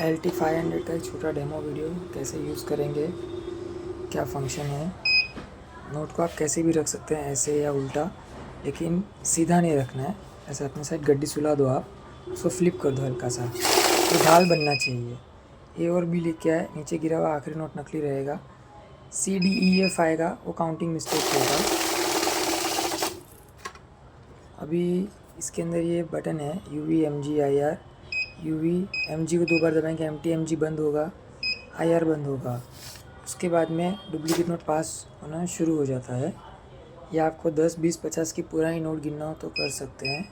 LT500 का एक छोटा डेमो वीडियो कैसे यूज़ करेंगे, क्या फंक्शन है। नोट को आप कैसे भी रख सकते हैं, ऐसे या उल्टा, लेकिन सीधा नहीं रखना है। ऐसे अपने साइड गड्डी सुला दो, आप उसको फ्लिप कर दो हल्का सा, तो ढाल बनना चाहिए। ए और बी लिख के आए, नीचे गिरा हुआ आखिरी नोट नकली रहेगा। CDEF आएगा, वो काउंटिंग मिस्टेक होगा। अभी इसके अंदर ये बटन है UVMG IR। UVMG को 2 बार दबाएंगे, MTMG बंद होगा, IR बंद होगा। उसके बाद में डुप्लीकेट नोट पास होना शुरू हो जाता है। या आपको 10, 20, 50 की पुरानी नोट गिनना हो तो कर सकते हैं।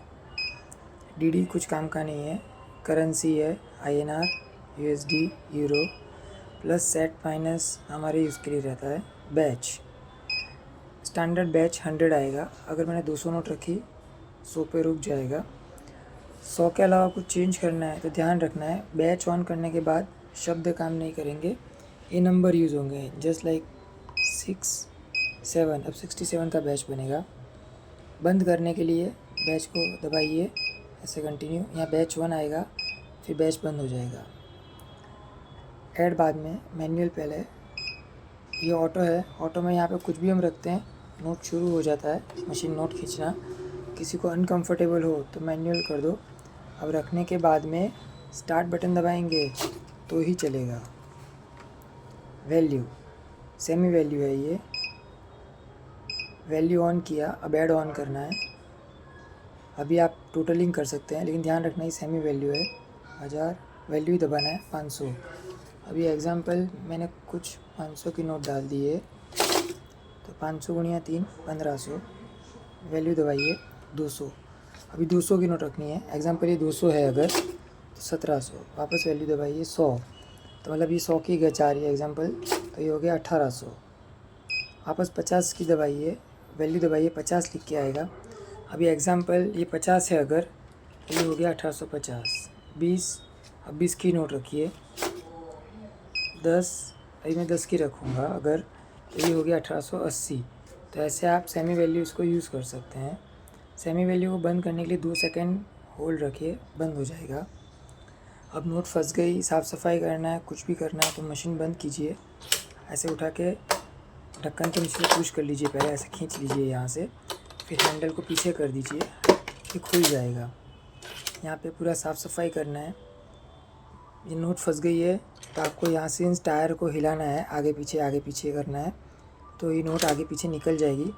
DD कुछ काम का नहीं है, करेंसी है INR, USD, euro, plus set minus हमारे यूज़ के लिए रहता है। बैच, स्टैंडर्ड बैच 100 आएगा। अगर मैंने 200 नोट रखी 100 पे रुक जाएगा। 100 के अलावा कुछ चेंज करना है तो ध्यान रखना है, बैच ऑन करने के बाद शब्द काम नहीं करेंगे, ये नंबर यूज़ होंगे। जस्ट लाइक 6, 7, अब 67 का बैच बनेगा। बंद करने के लिए बैच को दबाइए, ऐसे कंटिन्यू, यहाँ बैच 1 आएगा, फिर बैच बंद हो जाएगा। ऐड बाद में, मैनुअल पहले। ये ऑटो है, ऑटो में यहाँ पे कुछ भी हम रखते हैं नोट शुरू हो जाता है, मशीन नोट खींचना। किसी को अनकंफर्टेबल हो तो मैनुअल कर दो। अब रखने के बाद में स्टार्ट बटन दबाएंगे तो ही चलेगा। वैल्यू, सेमी वैल्यू है ये। वैल्यू ऑन किया, अब ऐड ऑन करना है। अभी आप टोटलिंग कर सकते हैं, लेकिन ध्यान रखना ही सेमी वैल्यू है। 1000 वैल्यू ही दबाना है, 500। अभी एग्जांपल मैंने कुछ 500 की नोट डाल दी है, तो 500 गुणिया 3, 1500। वैल्यू दबाइए 200। अभी 200 की नोट रखनी है, एग्जांपल ये 200 है अगर, तो 1700। वापस वैल्यू दबाइए 100, तो मतलब ये 100 की गच आ रही है एग्जांपल, तो ये हो गया 1800। वापस 50 की दबाइए, वैल्यू दबाइए, 50 लिख के आएगा। अभी एग्जांपल ये 50 है अगर, तो ये हो गया 1850। 20, अब 20 की नोट रखिए। 10, अभी मैं 10 की रखूँगा अगर, तो ये हो गया 1880। तो ऐसे आप सेमी वैल्यू इसको यूज़ कर सकते हैं। सेमी वैल्यू को बंद करने के लिए 2 सेकंड होल्ड रखिए, बंद हो जाएगा। अब नोट फंस गई, साफ़ सफाई करना है, कुछ भी करना है, तो मशीन बंद कीजिए। ऐसे उठा के ढक्कन के नीचे पुश कर लीजिए, पहले ऐसे खींच लीजिए यहाँ से, फिर हैंडल को पीछे कर दीजिए, ये खुल जाएगा। यहाँ पे पूरा साफ़ सफाई करना है। ये नोट फंस गई है तो आपको यहाँ से इस टायर को हिलाना है, आगे पीछे करना है, तो ये नोट आगे पीछे निकल जाएगी।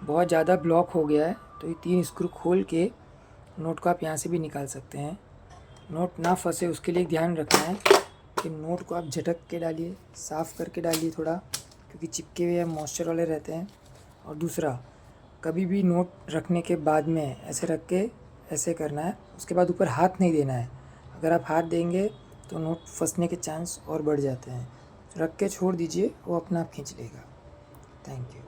बहुत ज़्यादा ब्लॉक हो गया है तो ये 3 स्क्रू खोल के नोट को आप यहाँ से भी निकाल सकते हैं। नोट ना फंसे उसके लिए ध्यान रखना है कि नोट को आप झटक के डालिए, साफ़ करके डालिए थोड़ा, क्योंकि चिपके हुए मॉइस्चर वाले रहते हैं। और दूसरा, कभी भी नोट रखने के बाद में ऐसे रख के ऐसे करना है, उसके बाद ऊपर हाथ नहीं देना है। अगर आप हाथ देंगे तो नोट फंसने के चांस और बढ़ जाते हैं। रख के छोड़ दीजिए, वो अपना आप खींच लेगा। Thank you.